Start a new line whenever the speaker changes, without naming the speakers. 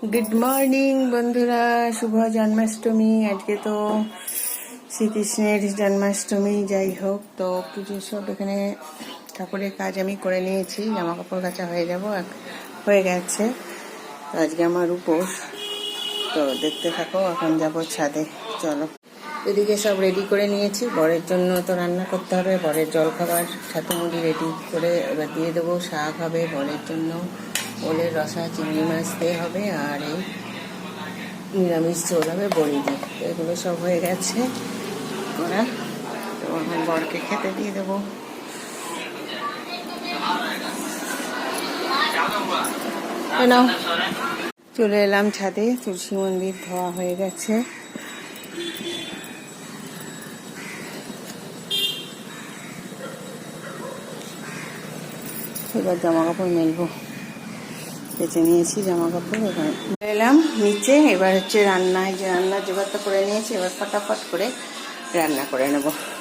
Good morning বন্ধুরা, শুভ জন্মাষ্টমী। আজকে তো শ্রীকৃষ্ণের জন্মাষ্টমী। যাই হোক, তো পুজো সব এখানে ঠাকুরের কাজ আমি করে নিয়েছি, জামা কাপড় কাচা হয়ে গেছে। তো আজকে আমার উপোস, তো দেখতে থাকো। এখন যাবো ছাদে, চলো। এদিকে সব রেডি করে নিয়েছি, বরের জন্য তো রান্না করতে হবে। বরের জলখাবার ছাতু মুড়ি রেডি করে এবার দিয়ে দেবো। শাক হবে বরের জন্য, ওলের রসা, চিংড়ি মাছ দিয়ে হবে, আর এই নিরামিষ ঝোল হবে বড়ি দিয়ে। এগুলো সব হয়ে গেছে করা। তো এখন বরকে খেতে দিয়ে দেবো। চলে এলাম ছাদে, তুলসী মন্দির ধোয়া হয়ে গেছে। এবার জামা কাপড় মেলবো, কেচে নিয়েছি জামা কাপড়। এবার এলাম নিচে, এবার হচ্ছে রান্নার জোগাড়টা করে নিয়েছি। এবার ফটাফট করে রান্না করে নেবো।